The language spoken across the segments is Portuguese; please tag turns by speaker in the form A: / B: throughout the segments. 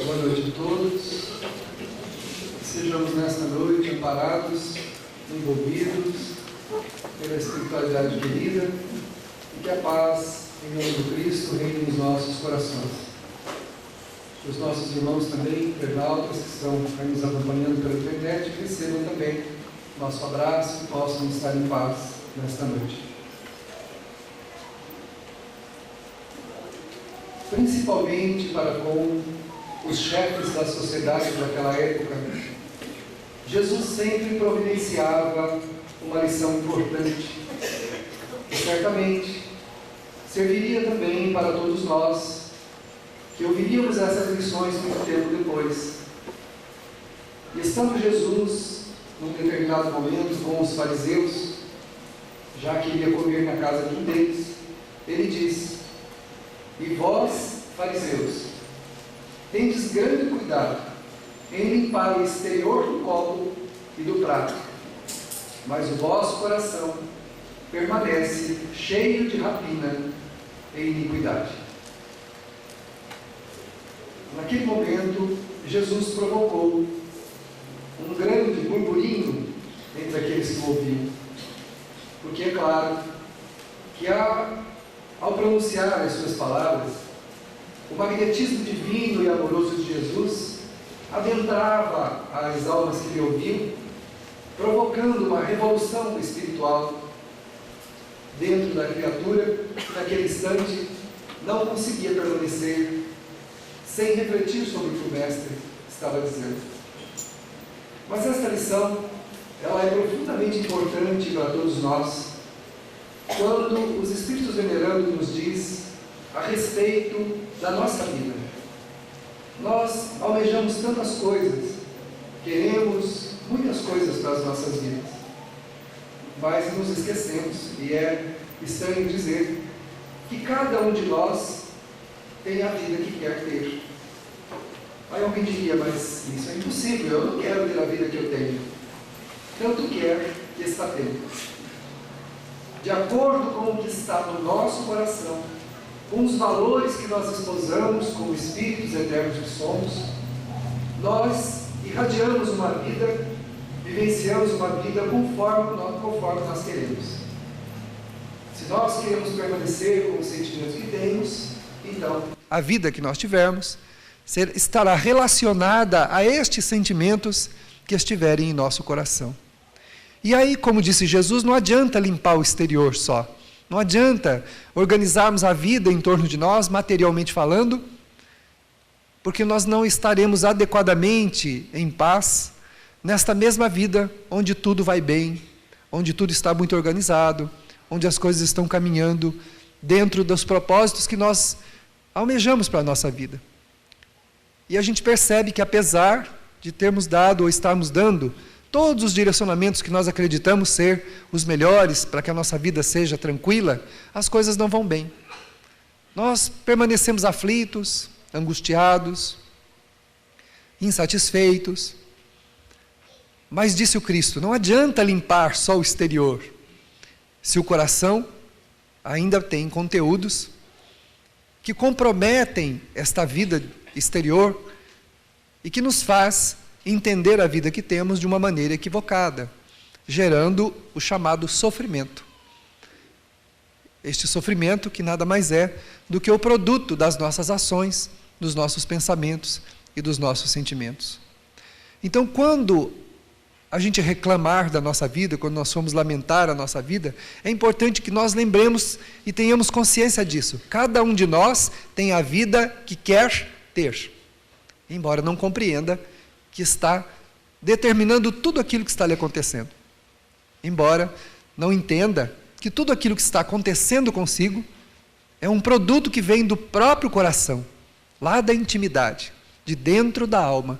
A: Boa noite a todos. Sejamos nesta noite amparados, envolvidos pela espiritualidade querida e que a paz, em nome do Cristo, reine nos nossos corações. Os nossos irmãos também, internautas, que estão nos acompanhando pela internet, recebam também nosso abraço e possam estar em paz nesta noite. Principalmente para com os chefes da sociedade daquela época, Jesus sempre providenciava uma lição importante e certamente serviria também para todos nós que ouviríamos essas lições muito tempo depois. E estando Jesus, num determinado momento, com os fariseus, já que iria comer na casa de um deles, ele diz: "E vós, fariseus, tendes grande cuidado em limpar o exterior do copo e do prato, mas o vosso coração permanece cheio de rapina e iniquidade." Naquele momento, Jesus provocou um grande burburinho entre aqueles que o ouviam, porque é claro que ao pronunciar as suas palavras, o magnetismo divino e amoroso de Jesus adentrava as almas que lhe ouviam, provocando uma revolução espiritual dentro da criatura, que naquele instante não conseguia permanecer sem refletir sobre o que o Mestre estava dizendo. Mas esta lição, ela é profundamente importante para todos nós, quando os Espíritos Venerandos nos diz a respeito da nossa vida. Nós almejamos tantas coisas, queremos muitas coisas para as nossas vidas, mas nos esquecemos, e é estranho dizer, que cada um de nós tem a vida que quer ter. Aí alguém diria: "Mas isso é impossível, eu não quero ter a vida que eu tenho." Tanto quer que está tendo. De acordo com o que está no nosso coração, com os valores que nós esposamos como espíritos eternos que somos, nós irradiamos uma vida, vivenciamos uma vida conforme nós queremos. Se nós queremos permanecer com os sentimentos que temos, então a vida que nós tivermos estará relacionada a estes sentimentos que estiverem em nosso coração. E aí, como disse Jesus, não adianta limpar o exterior só. Não adianta organizarmos a vida em torno de nós, materialmente falando, porque nós não estaremos adequadamente em paz nesta mesma vida onde tudo vai bem, onde tudo está muito organizado, onde as coisas estão caminhando dentro dos propósitos que nós almejamos para a nossa vida. E a gente percebe que, apesar de termos dado ou estarmos dando todos os direcionamentos que nós acreditamos ser os melhores para que a nossa vida seja tranquila, as coisas não vão bem. Nós permanecemos aflitos, angustiados, insatisfeitos. Mas disse o Cristo: não adianta limpar só o exterior, se o coração ainda tem conteúdos que comprometem esta vida exterior e que nos faz entender a vida que temos de uma maneira equivocada, gerando o chamado sofrimento. Este sofrimento que nada mais é do que o produto das nossas ações, dos nossos pensamentos e dos nossos sentimentos. Então, quando a gente reclamar da nossa vida, quando nós formos lamentar a nossa vida, é importante que nós lembremos e tenhamos consciência disso. Cada um de nós tem a vida que quer ter, embora não compreenda que está determinando tudo aquilo que está lhe acontecendo. Embora não entenda que tudo aquilo que está acontecendo consigo é um produto que vem do próprio coração, lá da intimidade, de dentro da alma,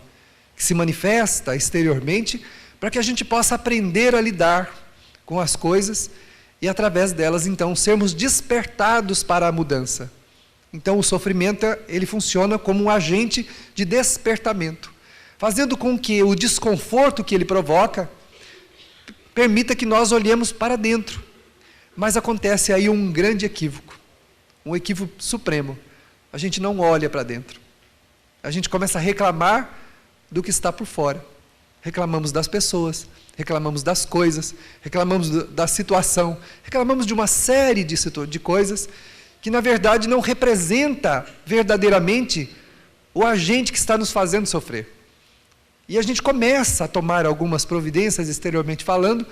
A: que se manifesta exteriormente para que a gente possa aprender a lidar com as coisas e, através delas, então, sermos despertados para a mudança. Então, o sofrimento, ele funciona como um agente de despertamento, fazendo com que o desconforto que ele provoca permita que nós olhemos para dentro. Mas acontece aí um grande equívoco, um equívoco supremo. A gente não olha para dentro. A gente começa a reclamar do que está por fora. Reclamamos das pessoas, reclamamos das coisas, reclamamos da situação, reclamamos de uma série de coisas que, na verdade, não representa verdadeiramente o agente que está nos fazendo sofrer. E a gente começa a tomar algumas providências, exteriormente falando,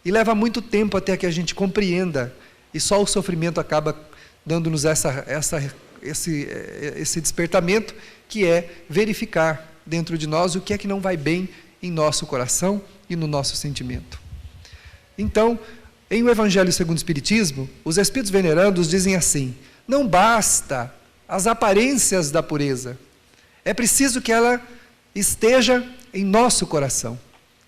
A: e leva muito tempo até que a gente compreenda, e só o sofrimento acaba dando-nos esse despertamento, que é verificar dentro de nós o que é que não vai bem em nosso coração e no nosso sentimento. Então, em o Evangelho segundo o Espiritismo, os Espíritos Venerandos dizem assim: não basta as aparências da pureza, é preciso que ela esteja em nosso coração,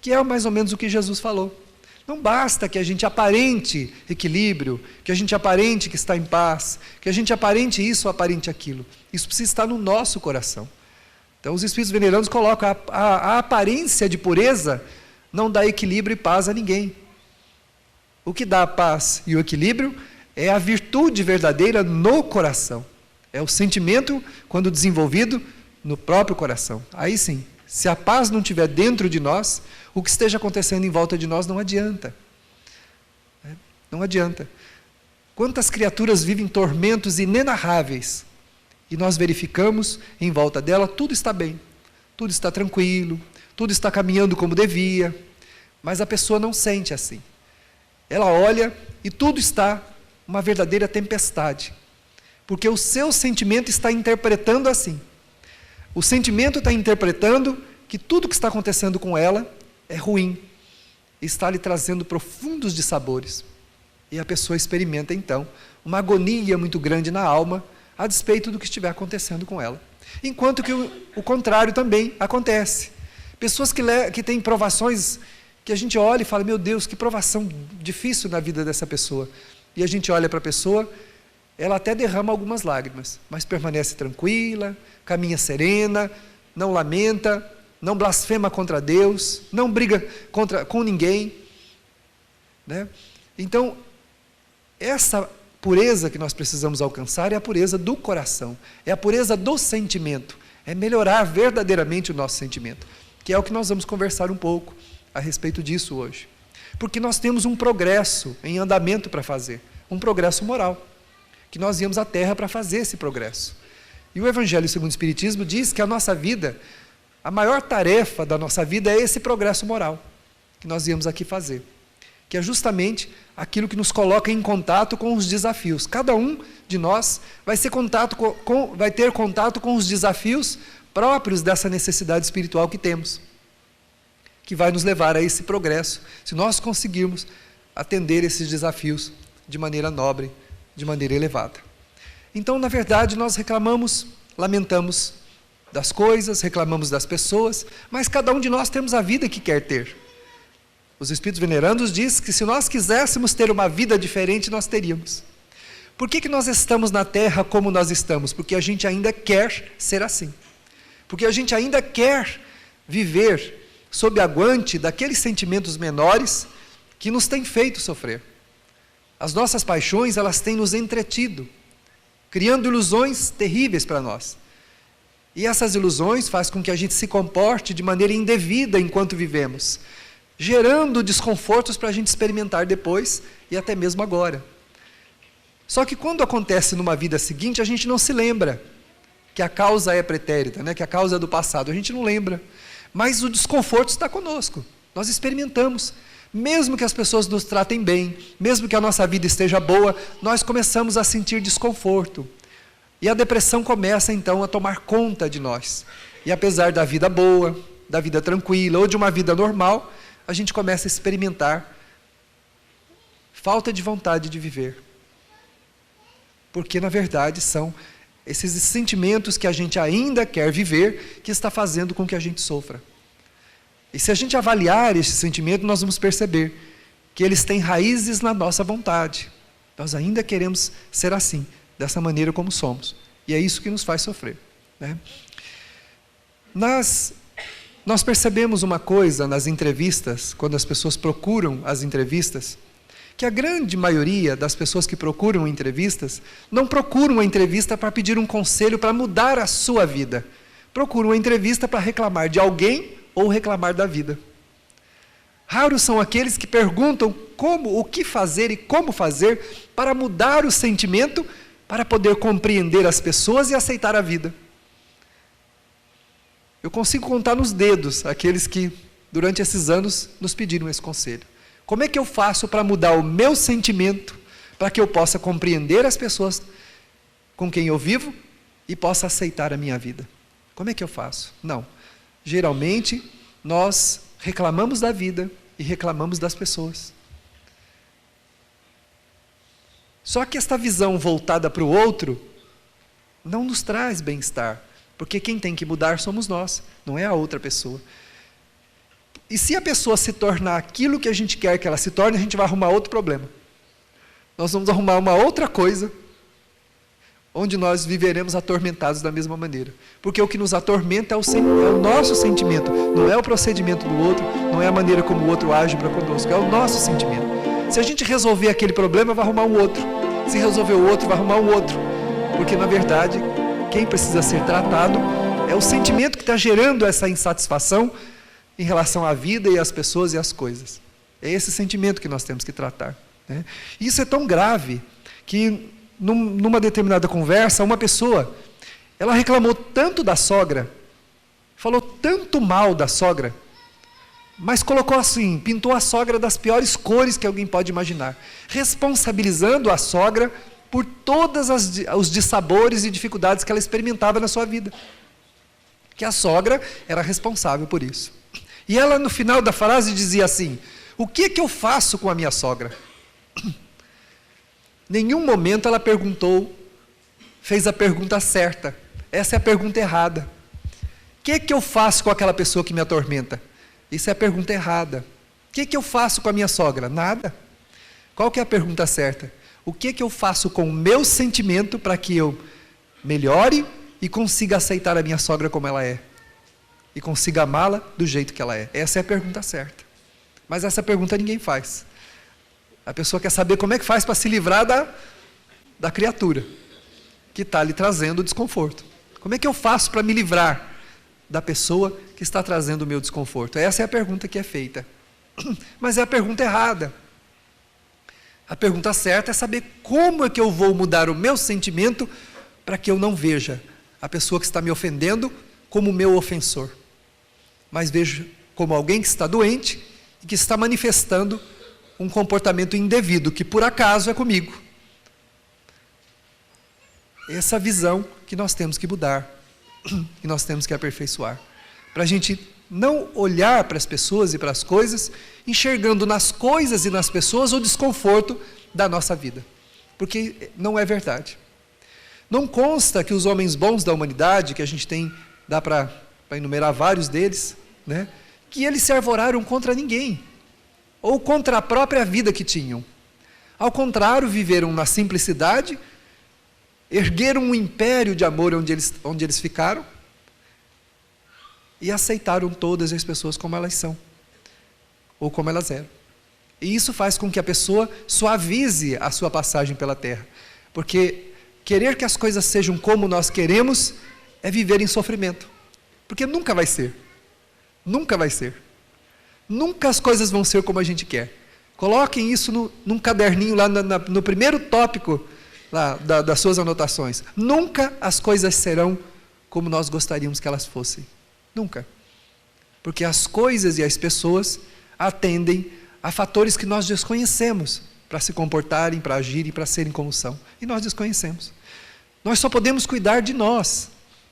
A: que é mais ou menos o que Jesus falou. Não basta que a gente aparente equilíbrio, que a gente aparente que está em paz, que a gente aparente isso ou aparente aquilo. Isso precisa estar no nosso coração. Então, os Espíritos Venerandos colocam a aparência de pureza não dá equilíbrio e paz a ninguém. O que dá a paz e o equilíbrio é a virtude verdadeira no coração. É o sentimento, quando desenvolvido, no próprio coração. Aí sim, se a paz não estiver dentro de nós, o que esteja acontecendo em volta de nós não adianta. Não adianta. Quantas criaturas vivem tormentos inenarráveis, e nós verificamos em volta dela, tudo está bem, tudo está tranquilo, tudo está caminhando como devia, mas a pessoa não sente assim. Ela olha e tudo está uma verdadeira tempestade, porque o seu sentimento está interpretando assim. O sentimento está interpretando que tudo que está acontecendo com ela é ruim, está lhe trazendo profundos dissabores, e a pessoa experimenta então uma agonia muito grande na alma, a despeito do que estiver acontecendo com ela. Enquanto que o contrário também acontece. Pessoas que têm provações, que a gente olha e fala, meu Deus, que provação difícil na vida dessa pessoa. E a gente olha para a pessoa, ela até derrama algumas lágrimas, mas permanece tranquila, caminha serena, não lamenta, não blasfema contra Deus, não briga com ninguém. Né? Então, essa pureza que nós precisamos alcançar é a pureza do coração, é a pureza do sentimento, é melhorar verdadeiramente o nosso sentimento, que é o que nós vamos conversar um pouco a respeito disso hoje. Porque nós temos um progresso em andamento para fazer, um progresso moral, que nós íamos à Terra para fazer esse progresso. E o Evangelho segundo o Espiritismo diz que a nossa vida, a maior tarefa da nossa vida é esse progresso moral, que nós íamos aqui fazer, que é justamente aquilo que nos coloca em contato com os desafios. Cada um de nós vai ter contato com os desafios próprios dessa necessidade espiritual que temos, que vai nos levar a esse progresso, se nós conseguirmos atender esses desafios de maneira nobre, de maneira elevada. Então, na verdade, nós reclamamos, lamentamos das coisas, reclamamos das pessoas, mas cada um de nós temos a vida que quer ter. Os Espíritos Venerandos dizem que se nós quiséssemos ter uma vida diferente, nós teríamos. Por que nós estamos na Terra como nós estamos? Porque a gente ainda quer ser assim. Porque a gente ainda quer viver sob a aguante daqueles sentimentos menores que nos têm feito sofrer. As nossas paixões, elas têm nos entretido, criando ilusões terríveis para nós. E essas ilusões fazem com que a gente se comporte de maneira indevida enquanto vivemos, gerando desconfortos para a gente experimentar depois e até mesmo agora. Só que quando acontece numa vida seguinte, a gente não se lembra que a causa é pretérita, né? Que a causa é do passado, a gente não lembra. Mas o desconforto está conosco, nós experimentamos. Mesmo que as pessoas nos tratem bem, mesmo que a nossa vida esteja boa, nós começamos a sentir desconforto. E a depressão começa então a tomar conta de nós. E apesar da vida boa, da vida tranquila ou de uma vida normal, a gente começa a experimentar falta de vontade de viver. Porque, na verdade, são esses sentimentos que a gente ainda quer viver que está fazendo com que a gente sofra. E se a gente avaliar esse sentimento, nós vamos perceber que eles têm raízes na nossa vontade. Nós ainda queremos ser assim, dessa maneira como somos. E é isso que nos faz sofrer. Né? Nós percebemos uma coisa nas entrevistas, quando as pessoas procuram as entrevistas, que a grande maioria das pessoas que procuram entrevistas, não procuram a entrevista para pedir um conselho para mudar a sua vida. procuram uma entrevista para reclamar de alguém ou reclamar da vida. Raros são aqueles que perguntam o que fazer e como fazer para mudar o sentimento, para poder compreender as pessoas e aceitar a vida. Eu consigo contar nos dedos aqueles que, durante esses anos, nos pediram esse conselho. Como é que eu faço para mudar o meu sentimento, para que eu possa compreender as pessoas com quem eu vivo e possa aceitar a minha vida? Como é que eu faço? Não. Geralmente, nós reclamamos da vida e reclamamos das pessoas. Só que esta visão voltada para o outro não nos traz bem-estar, porque quem tem que mudar somos nós, não é a outra pessoa. E se a pessoa se tornar aquilo que a gente quer que ela se torne, a gente vai arrumar outro problema. Nós vamos arrumar uma outra coisa, onde nós viveremos atormentados da mesma maneira. Porque o que nos atormenta é o nosso sentimento, não é o procedimento do outro, não é a maneira como o outro age para conosco, é o nosso sentimento. Se a gente resolver aquele problema, vai arrumar um outro. Se resolver o outro, vai arrumar um outro. Porque, na verdade, quem precisa ser tratado é o sentimento que está gerando essa insatisfação em relação à vida e às pessoas e às coisas. É esse sentimento que nós temos que tratar, né? Isso é tão grave que, numa determinada conversa, uma pessoa, ela reclamou tanto da sogra, falou tanto mal da sogra, mas colocou assim, pintou a sogra das piores cores que alguém pode imaginar, responsabilizando a sogra por todos os dissabores e dificuldades que ela experimentava na sua vida. Que a sogra era responsável por isso. E ela, no final da frase, dizia assim: o que eu faço com a minha sogra? Nenhum momento ela fez a pergunta certa. Essa é a pergunta errada. O que eu faço com aquela pessoa que me atormenta? Isso é a pergunta errada. O que eu faço com a minha sogra? Nada. Qual que é a pergunta certa? O que eu faço com o meu sentimento para que eu melhore e consiga aceitar a minha sogra como ela é? E consiga amá-la do jeito que ela é? Essa é a pergunta certa. Mas essa pergunta ninguém faz. A pessoa quer saber como é que faz para se livrar da criatura que está lhe trazendo o desconforto. Como é que eu faço para me livrar da pessoa que está trazendo o meu desconforto? Essa é a pergunta que é feita. Mas é a pergunta errada. A pergunta certa é saber como é que eu vou mudar o meu sentimento para que eu não veja a pessoa que está me ofendendo como meu ofensor, mas vejo como alguém que está doente e que está manifestando um comportamento indevido, que por acaso é comigo. Essa visão que nós temos que mudar, que nós temos que aperfeiçoar, para a gente não olhar para as pessoas e para as coisas, enxergando nas coisas e nas pessoas o desconforto da nossa vida, porque não é verdade. Não consta que os homens bons da humanidade, que a gente tem, dá para enumerar vários deles, né, que eles se arvoraram contra ninguém, ou contra a própria vida que tinham. Ao contrário, viveram na simplicidade, ergueram um império de amor onde eles ficaram, e aceitaram todas as pessoas como elas são, ou como elas eram. E isso faz com que a pessoa suavize a sua passagem pela terra, porque querer que as coisas sejam como nós queremos é viver em sofrimento, porque nunca vai ser, nunca vai ser, nunca as coisas vão ser como a gente quer. Coloquem isso num caderninho lá no primeiro tópico lá, das suas anotações. Nunca as coisas serão como nós gostaríamos que elas fossem. Nunca. Porque as coisas e as pessoas atendem a fatores que nós desconhecemos para se comportarem, para agirem, para serem como são. E nós desconhecemos. Nós só podemos cuidar de nós,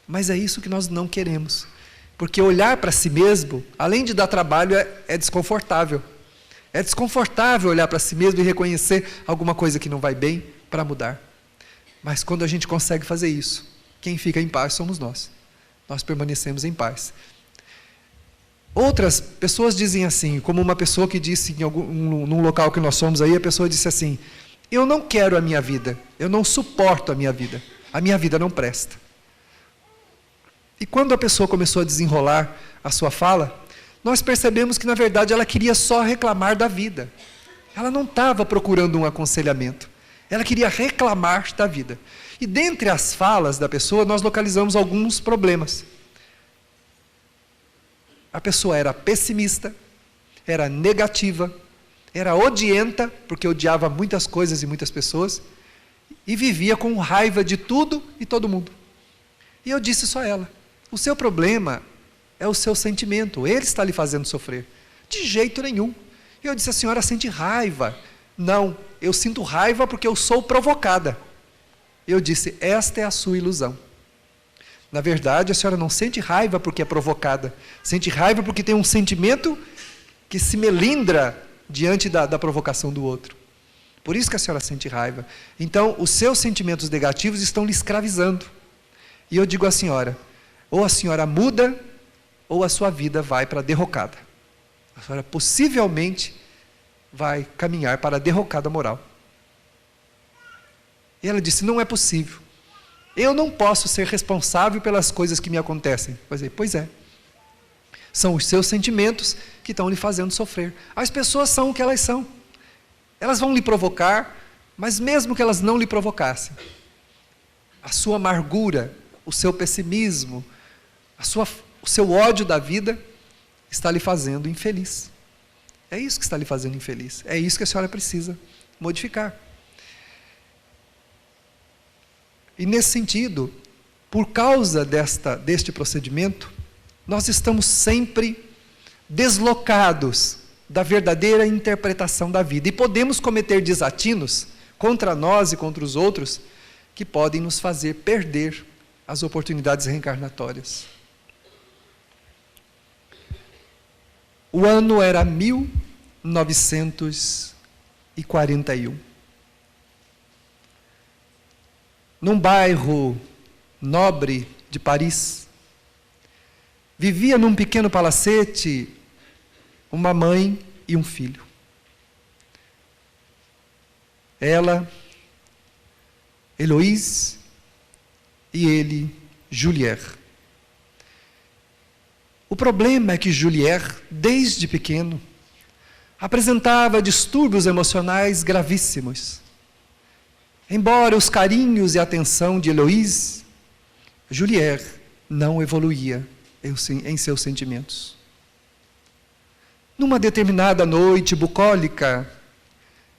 A: mas é isso que nós não queremos. Porque olhar para si mesmo, além de dar trabalho, é desconfortável. É desconfortável olhar para si mesmo e reconhecer alguma coisa que não vai bem para mudar. Mas quando a gente consegue fazer isso, quem fica em paz somos nós. Nós permanecemos em paz. Outras pessoas dizem assim, como uma pessoa que disse num local que nós fomos aí, a pessoa disse assim: eu não quero a minha vida, eu não suporto a minha vida não presta. E quando a pessoa começou a desenrolar a sua fala, nós percebemos que na verdade ela queria só reclamar da vida. Ela não estava procurando um aconselhamento, ela queria reclamar da vida. E dentre as falas da pessoa, nós localizamos alguns problemas. A pessoa era pessimista, era negativa, era odienta, porque odiava muitas coisas e muitas pessoas, e vivia com raiva de tudo e todo mundo. E eu disse só a ela: o seu problema é o seu sentimento, ele está lhe fazendo sofrer. De jeito nenhum. E eu disse: a senhora sente raiva. Não, eu sinto raiva porque eu sou provocada. Eu disse: esta é a sua ilusão. Na verdade, a senhora não sente raiva porque é provocada, sente raiva porque tem um sentimento que se melindra diante da provocação do outro. Por isso que a senhora sente raiva. Então, os seus sentimentos negativos estão lhe escravizando. E eu digo à senhora: ou a senhora muda, ou a sua vida vai para a derrocada. A senhora possivelmente vai caminhar para a derrocada moral. E ela disse: não é possível. Eu não posso ser responsável pelas coisas que me acontecem. Pois é. São os seus sentimentos que estão lhe fazendo sofrer. As pessoas são o que elas são. Elas vão lhe provocar, mas mesmo que elas não lhe provocassem, a sua amargura, o seu pessimismo, o seu ódio da vida está lhe fazendo infeliz. É isso que está lhe fazendo infeliz. É isso que a senhora precisa modificar. E nesse sentido, por causa deste procedimento, nós estamos sempre deslocados da verdadeira interpretação da vida. E podemos cometer desatinos contra nós e contra os outros, que podem nos fazer perder as oportunidades reencarnatórias. O ano era 1941. Num bairro nobre de Paris, vivia num pequeno palacete uma mãe e um filho. Ela, Heloïse, e ele, Julier. O problema é que Julier, desde pequeno, apresentava distúrbios emocionais gravíssimos. Embora os carinhos e a atenção de Heloïse, Julier não evoluía em seus sentimentos. Numa determinada noite bucólica,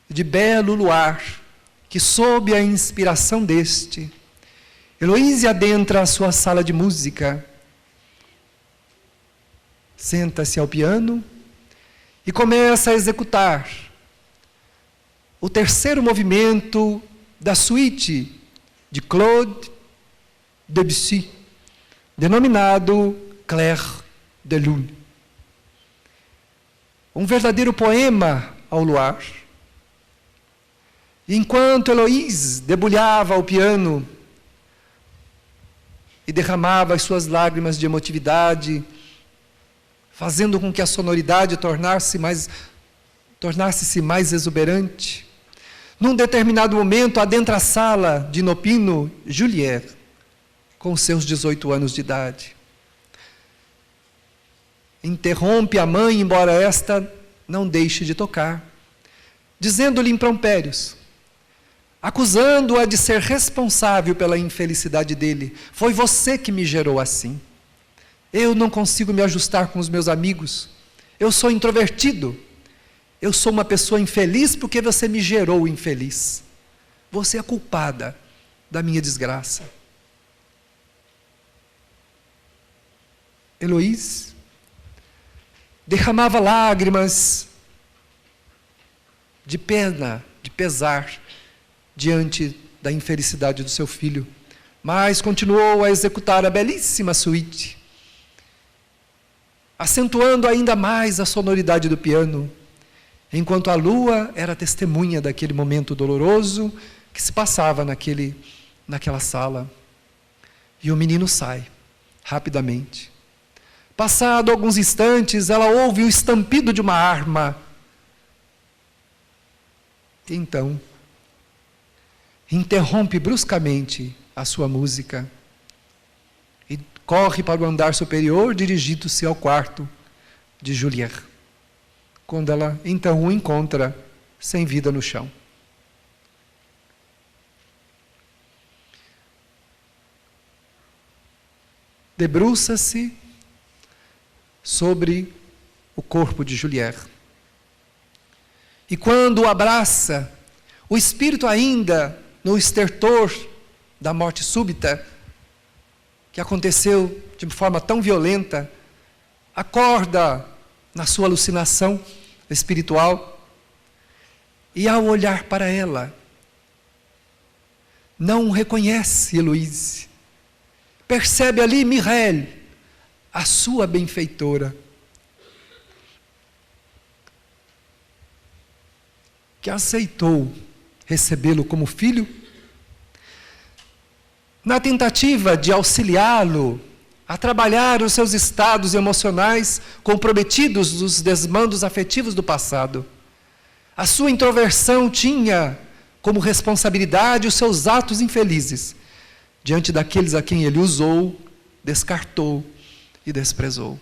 A: de belo luar, que sob a inspiração deste, Heloïse adentra a sua sala de música, senta-se ao piano e começa a executar o terceiro movimento da suíte de Claude Debussy, denominado Clair de Lune. Um verdadeiro poema ao luar. Enquanto Heloïse debulhava ao piano e derramava as suas lágrimas de emotividade, fazendo com que a sonoridade tornasse-se mais exuberante, num determinado momento, adentra a sala de Inopino, Julier, com seus 18 anos de idade. Interrompe a mãe, embora esta não deixe de tocar, dizendo-lhe impropérios, acusando-a de ser responsável pela infelicidade dele. Foi você que me gerou assim. Eu não consigo me ajustar com os meus amigos. Eu sou introvertido. Eu sou uma pessoa infeliz porque você me gerou infeliz. Você é culpada da minha desgraça. Heloïse derramava lágrimas de pena, de pesar, diante da infelicidade do seu filho, mas continuou a executar a belíssima suíte, acentuando ainda mais a sonoridade do piano, enquanto a lua era testemunha daquele momento doloroso que se passava naquela sala. E o menino sai, rapidamente. Passado alguns instantes, ela ouve o estampido de uma arma. E então, interrompe bruscamente a sua música e corre para o andar superior, dirigindo-se ao quarto de Julier, quando ela então o encontra sem vida no chão. Debruça-se sobre o corpo de Juliette. E quando o abraça, o espírito ainda no estertor da morte súbita, que aconteceu de forma tão violenta, acorda na sua alucinação espiritual, e ao olhar para ela, não reconhece Heloíse, percebe ali Mireille, a sua benfeitora, que aceitou recebê-lo como filho, na tentativa de auxiliá-lo a trabalhar os seus estados emocionais comprometidos dos desmandos afetivos do passado. A sua introversão tinha como responsabilidade os seus atos infelizes, diante daqueles a quem ele usou, descartou e desprezou.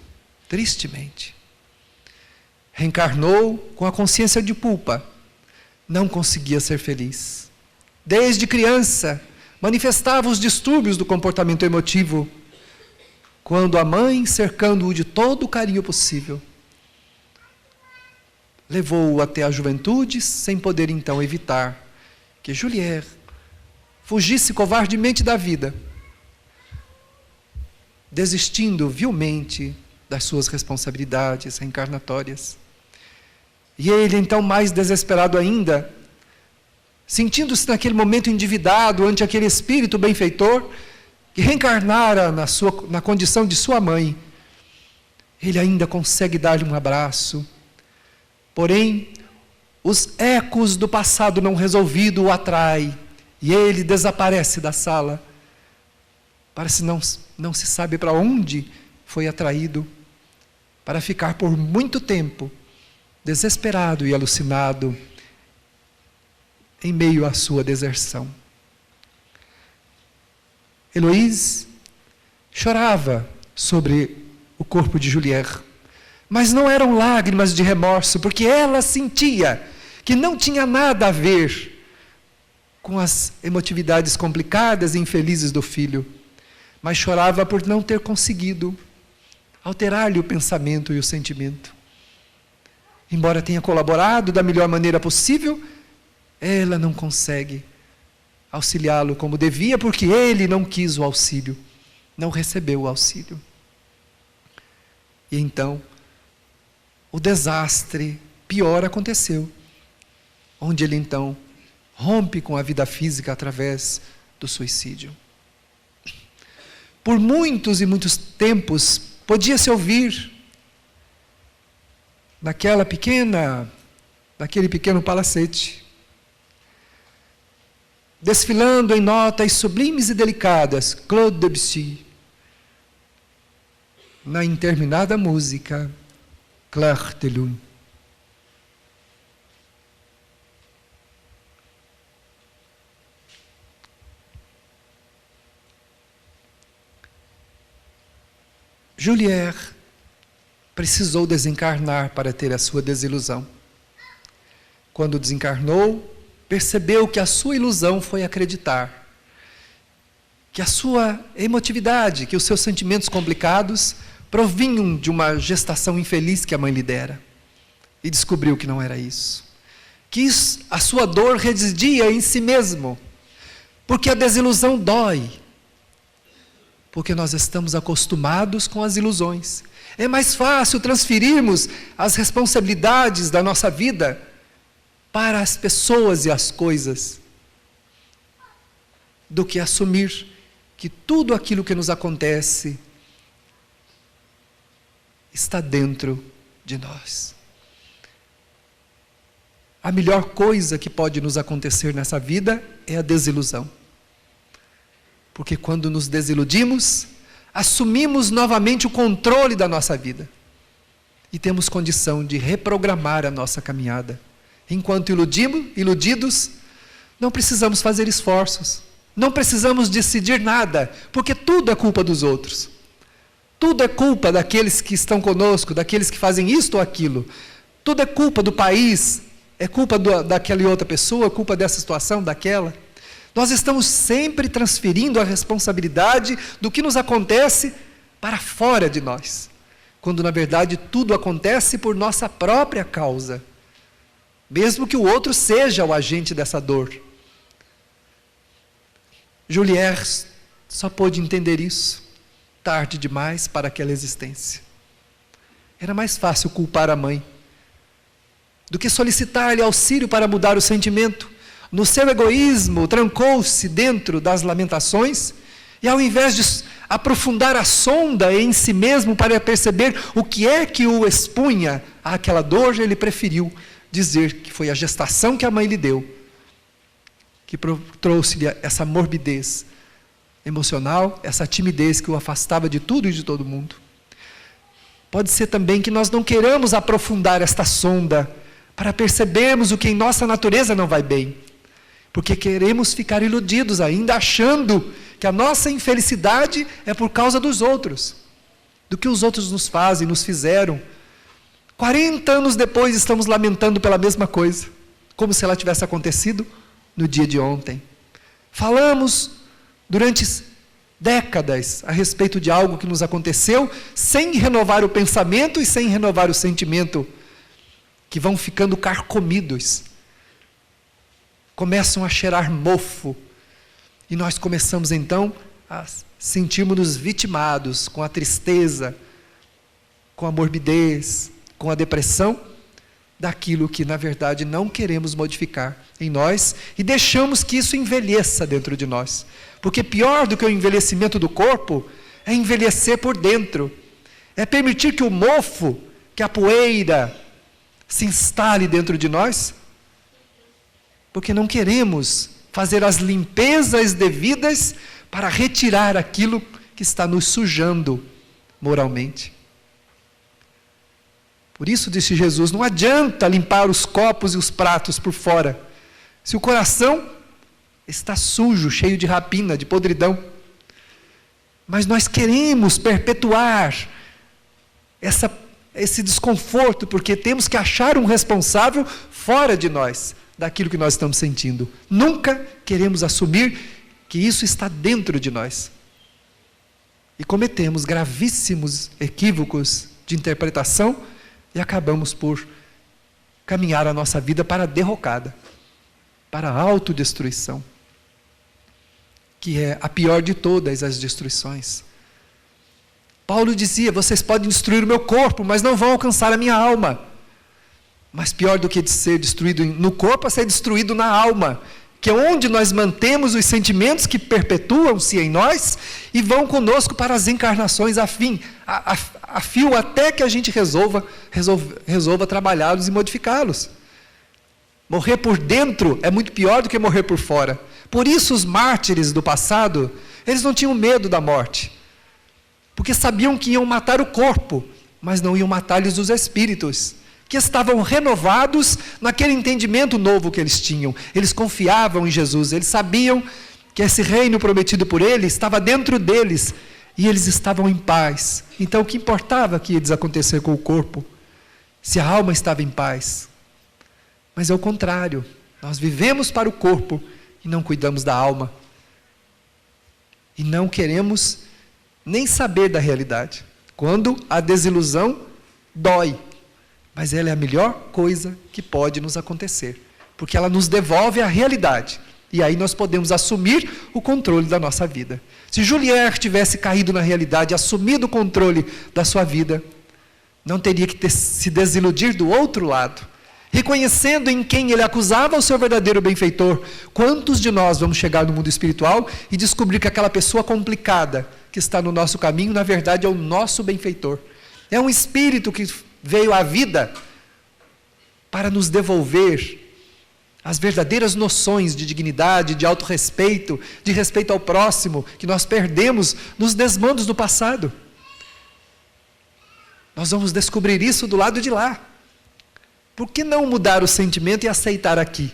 A: Tristemente. Reencarnou com a consciência de culpa. Não conseguia ser feliz. Desde criança, manifestava os distúrbios do comportamento emotivo, quando a mãe, cercando-o de todo o carinho possível, levou-o até a juventude, sem poder então evitar que Juliette fugisse covardemente da vida, desistindo vilmente das suas responsabilidades reencarnatórias. E ele, então, mais desesperado ainda, sentindo-se naquele momento endividado ante aquele espírito benfeitor, que reencarnara na condição de sua mãe, ele ainda consegue dar-lhe um abraço. Porém, os ecos do passado não resolvido o atraem, e ele desaparece da sala. Parece não se sabe para onde foi atraído, para ficar por muito tempo desesperado e alucinado em meio à sua deserção. Heloíse chorava sobre o corpo de Juliette, mas não eram lágrimas de remorso, porque ela sentia que não tinha nada a ver com as emotividades complicadas e infelizes do filho, mas chorava por não ter conseguido alterar-lhe o pensamento e o sentimento. Embora tenha colaborado da melhor maneira possível, ela não consegue auxiliá-lo como devia, porque ele não quis o auxílio, não recebeu o auxílio. E então, o desastre pior aconteceu, onde ele então rompe com a vida física através do suicídio. Por muitos e muitos tempos, podia-se ouvir naquele pequeno palacete, desfilando em notas sublimes e delicadas, Claude Debussy, na interminada música Clair de Lune. Juliette precisou desencarnar para ter a sua desilusão. Quando desencarnou, percebeu que a sua ilusão foi acreditar, que a sua emotividade, que os seus sentimentos complicados provinham de uma gestação infeliz que a mãe lhe dera. E descobriu que não era isso. Que a sua dor residia em si mesmo, porque a desilusão dói. Porque nós estamos acostumados com as ilusões. É mais fácil transferirmos as responsabilidades da nossa vida para as pessoas e as coisas, do que assumir que tudo aquilo que nos acontece está dentro de nós. A melhor coisa que pode nos acontecer nessa vida é a desilusão. Porque quando nos desiludimos, assumimos novamente o controle da nossa vida. E temos condição de reprogramar a nossa caminhada. Enquanto iludidos, não precisamos fazer esforços. Não precisamos decidir nada, porque tudo é culpa dos outros. Tudo é culpa daqueles que estão conosco, daqueles que fazem isto ou aquilo. Tudo é culpa do país, é culpa daquela outra pessoa, é culpa dessa situação, daquela. Nós estamos sempre transferindo a responsabilidade do que nos acontece para fora de nós, quando na verdade tudo acontece por nossa própria causa, mesmo que o outro seja o agente dessa dor. Juliette só pôde entender isso tarde demais para aquela existência. Era mais fácil culpar a mãe do que solicitar-lhe auxílio para mudar o sentimento. No seu egoísmo, trancou-se dentro das lamentações e, ao invés de aprofundar a sonda em si mesmo para perceber o que é que o expunha àquela dor, ele preferiu dizer que foi a gestação que a mãe lhe deu que trouxe-lhe essa morbidez emocional, essa timidez que o afastava de tudo e de todo mundo. Pode ser também que nós não queiramos aprofundar esta sonda para percebermos o que em nossa natureza não vai bem, porque queremos ficar iludidos ainda, achando que a nossa infelicidade é por causa dos outros, do que os outros nos fazem, nos fizeram. 40 anos depois estamos lamentando pela mesma coisa, como se ela tivesse acontecido no dia de ontem. Falamos durante décadas a respeito de algo que nos aconteceu, sem renovar o pensamento e sem renovar o sentimento, que vão ficando carcomidos, começam a cheirar mofo, e nós começamos então a sentirmos-nos vitimados com a tristeza, com a morbidez, com a depressão, daquilo que na verdade não queremos modificar em nós, e deixamos que isso envelheça dentro de nós, porque pior do que o envelhecimento do corpo, é envelhecer por dentro, é permitir que o mofo, que a poeira se instale dentro de nós, porque não queremos fazer as limpezas devidas para retirar aquilo que está nos sujando moralmente. Por isso, disse Jesus, não adianta limpar os copos e os pratos por fora, se o coração está sujo, cheio de rapina, de podridão. Mas nós queremos perpetuar esse desconforto, porque temos que achar um responsável fora de nós, daquilo que nós estamos sentindo. Nunca queremos assumir que isso está dentro de nós. E cometemos gravíssimos equívocos de interpretação, e acabamos por caminhar a nossa vida para a derrocada, para a autodestruição, que é a pior de todas as destruições. Paulo dizia, vocês podem destruir o meu corpo, mas não vão alcançar a minha alma. Mas pior do que de ser destruído no corpo, é ser destruído na alma, que é onde nós mantemos os sentimentos que perpetuam-se em nós e vão conosco para as encarnações a fio até que a gente resolva trabalhá-los e modificá-los. Morrer por dentro é muito pior do que morrer por fora. Por isso os mártires do passado, eles não tinham medo da morte, porque sabiam que iam matar o corpo, mas não iam matar-lhes os espíritos, que estavam renovados naquele entendimento novo que eles tinham. Eles confiavam em Jesus, eles sabiam que esse reino prometido por ele estava dentro deles, e eles estavam em paz. Então o que importava que ia desacontecer com o corpo, se a alma estava em paz? Mas é o contrário, nós vivemos para o corpo e não cuidamos da alma, e não queremos nem saber da realidade, quando a desilusão dói, mas ela é a melhor coisa que pode nos acontecer, porque ela nos devolve a realidade, e aí nós podemos assumir o controle da nossa vida. Se Juliette tivesse caído na realidade, assumido o controle da sua vida, não teria que se desiludir do outro lado, reconhecendo em quem ele acusava o seu verdadeiro benfeitor. Quantos de nós vamos chegar no mundo espiritual e descobrir que aquela pessoa complicada que está no nosso caminho, na verdade é o nosso benfeitor, é um espírito que veio à vida para nos devolver as verdadeiras noções de dignidade, de autorrespeito, de respeito ao próximo, que nós perdemos nos desmandos do passado. Nós vamos descobrir isso do lado de lá. Por que não mudar o sentimento e aceitar aqui?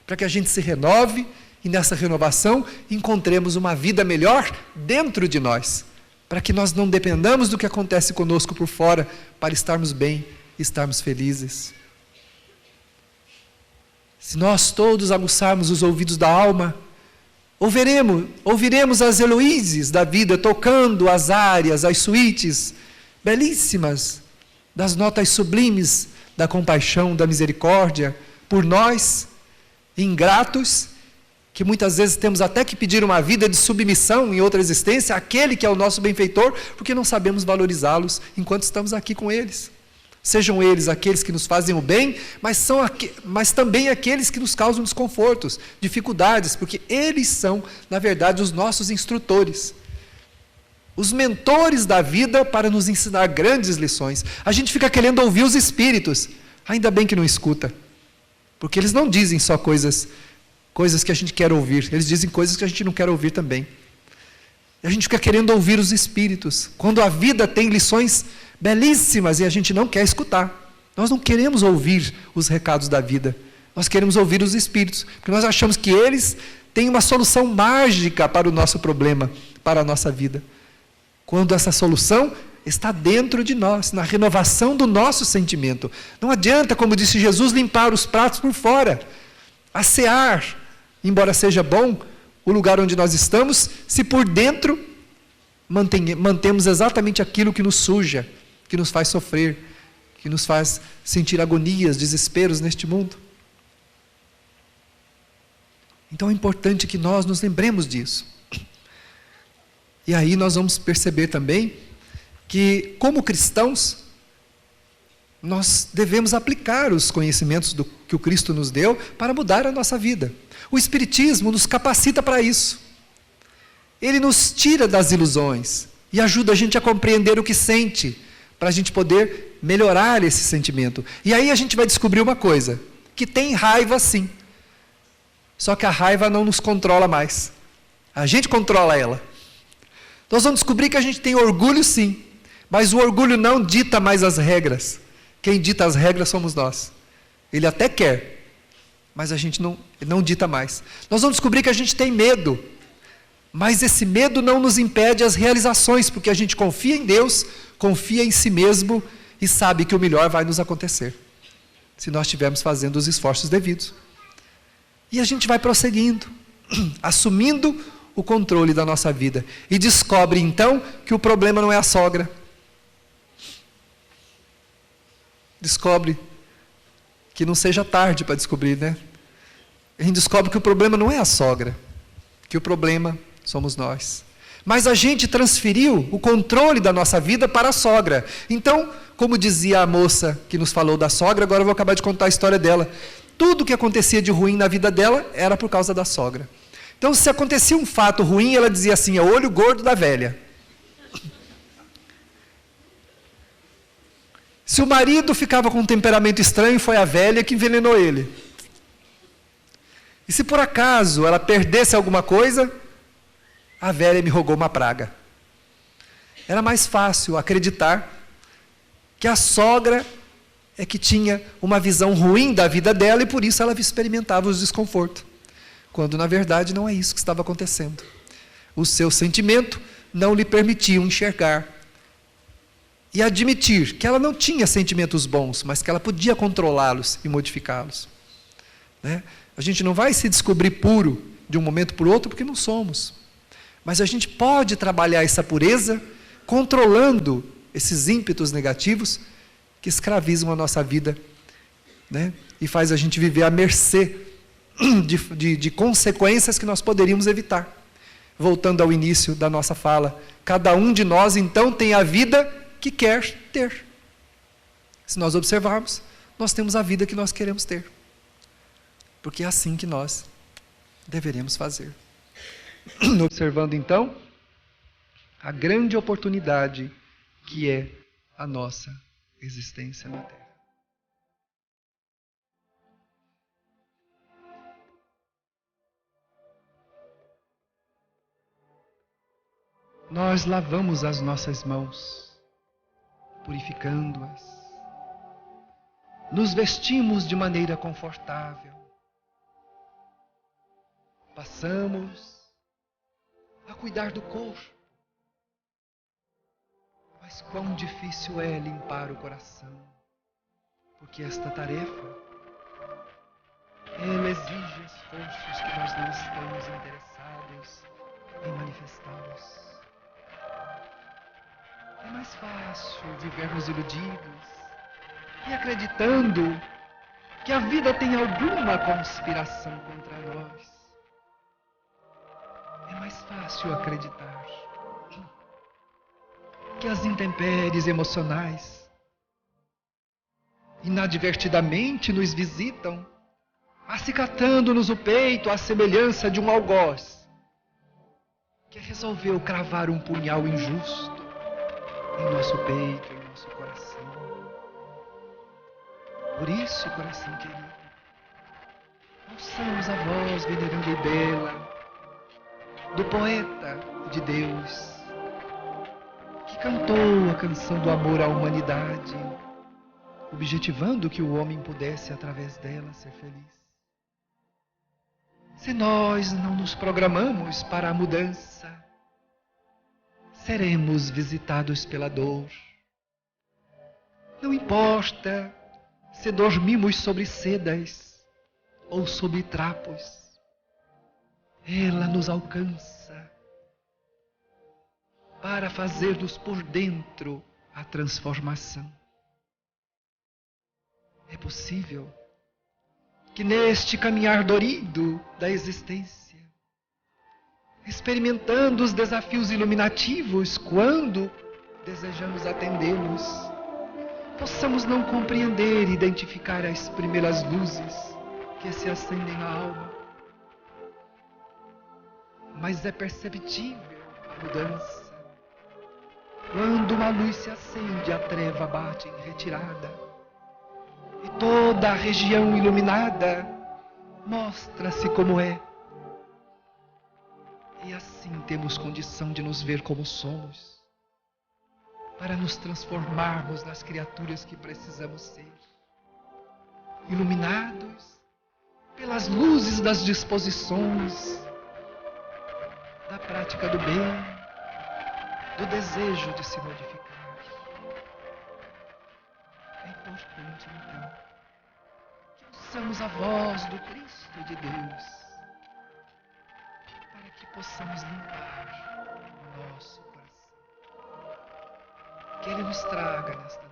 A: Para que a gente se renove e nessa renovação encontremos uma vida melhor dentro de nós, para que nós não dependamos do que acontece conosco por fora, para estarmos bem, estarmos felizes. Se nós todos aguçarmos os ouvidos da alma, ouviremos as Heloíses da vida tocando as áreas, as suítes belíssimas, das notas sublimes da compaixão, da misericórdia por nós, ingratos, que muitas vezes temos até que pedir uma vida de submissão em outra existência, àquele que é o nosso benfeitor, porque não sabemos valorizá-los enquanto estamos aqui com eles. Sejam eles aqueles que nos fazem o bem, mas também aqueles que nos causam desconfortos, dificuldades, porque eles são, na verdade, os nossos instrutores, os mentores da vida para nos ensinar grandes lições. A gente fica querendo ouvir os espíritos, ainda bem que não escuta, porque eles não dizem só coisas que a gente quer ouvir, eles dizem coisas que a gente não quer ouvir também. A gente fica querendo ouvir os espíritos, quando a vida tem lições belíssimas e a gente não quer escutar. Nós não queremos ouvir os recados da vida, nós queremos ouvir os espíritos, porque nós achamos que eles têm uma solução mágica para o nosso problema, para a nossa vida, quando essa solução está dentro de nós, na renovação do nosso sentimento. Não adianta, como disse Jesus, limpar os pratos por fora, assear, embora seja bom o lugar onde nós estamos, se por dentro mantemos exatamente aquilo que nos suja, que nos faz sofrer, que nos faz sentir agonias, desesperos neste mundo. Então é importante que nós nos lembremos disso. E aí nós vamos perceber também que, como cristãos, nós devemos aplicar os conhecimentos que o Cristo nos deu para mudar a nossa vida. O Espiritismo nos capacita para isso. Ele nos tira das ilusões e ajuda a gente a compreender o que sente, para a gente poder melhorar esse sentimento. E aí a gente vai descobrir uma coisa, que tem raiva sim, só que a raiva não nos controla mais, a gente controla ela. Nós vamos descobrir que a gente tem orgulho sim, mas o orgulho não dita mais as regras. Quem dita as regras somos nós. Ele até quer, mas a gente não dita mais. Nós vamos descobrir que a gente tem medo, mas esse medo não nos impede as realizações, porque a gente confia em Deus, confia em si mesmo e sabe que o melhor vai nos acontecer, se nós estivermos fazendo os esforços devidos. E a gente vai prosseguindo, assumindo o controle da nossa vida, e descobre então que o problema não é a sogra. Descobre, que não seja tarde para descobrir, né? A gente descobre que o problema não é a sogra, que o problema somos nós. Mas a gente transferiu o controle da nossa vida para a sogra. Então, como dizia a moça que nos falou da sogra, agora eu vou acabar de contar a história dela. Tudo que acontecia de ruim na vida dela era por causa da sogra. Então, se acontecia um fato ruim, ela dizia assim, é o olho gordo da velha. Se o marido ficava com um temperamento estranho, foi a velha que envenenou ele. E se por acaso ela perdesse alguma coisa, a velha me rogou uma praga. Era mais fácil acreditar que a sogra é que tinha uma visão ruim da vida dela e por isso ela experimentava os desconfortos. Quando na verdade não é isso que estava acontecendo. O seu sentimento não lhe permitiu enxergar e admitir que ela não tinha sentimentos bons, mas que ela podia controlá-los e modificá-los. Né? A gente não vai se descobrir puro de um momento para o outro, porque não somos. Mas a gente pode trabalhar essa pureza, controlando esses ímpetos negativos que escravizam a nossa vida, né? E faz a gente viver à mercê de consequências que nós poderíamos evitar. Voltando ao início da nossa fala, cada um de nós então tem a vida que quer ter. Se nós observarmos, nós temos a vida que nós queremos ter. Porque é assim que nós deveremos fazer. Observando então a grande oportunidade que é a nossa existência na Terra. Nós lavamos as nossas mãos, purificando-as. Nos vestimos de maneira confortável. Passamos a cuidar do corpo. Mas quão difícil é limpar o coração, porque esta tarefa, ela exige esforços que nós não estamos interessados em manifestá-los. É mais fácil vivermos iludidos e acreditando que a vida tem alguma conspiração contra nós. É mais fácil acreditar que as intempéries emocionais inadvertidamente nos visitam, acicatando-nos o peito à semelhança de um algoz que resolveu cravar um punhal injusto em nosso peito, em nosso coração. Por isso, coração querido, ouçamos a voz veneranda e bela do poeta de Deus, que cantou a canção do amor à humanidade, objetivando que o homem pudesse, através dela, ser feliz. Se nós não nos programamos para a mudança, seremos visitados pela dor. Não importa se dormimos sobre sedas ou sobre trapos, ela nos alcança para fazer-nos por dentro a transformação. É possível que neste caminhar dorido da existência, experimentando os desafios iluminativos quando desejamos atendê-los, possamos não compreender e identificar as primeiras luzes que se acendem na alma. Mas é perceptível a mudança. Quando uma luz se acende, a treva bate em retirada. E toda a região iluminada mostra-se como é. E assim temos condição de nos ver como somos, para nos transformarmos nas criaturas que precisamos ser, iluminados pelas luzes das disposições, da prática do bem, do desejo de se modificar. É importante, então, que ouçamos a voz do Cristo de Deus, para que possamos limpar o nosso coração. Que Ele nos traga nesta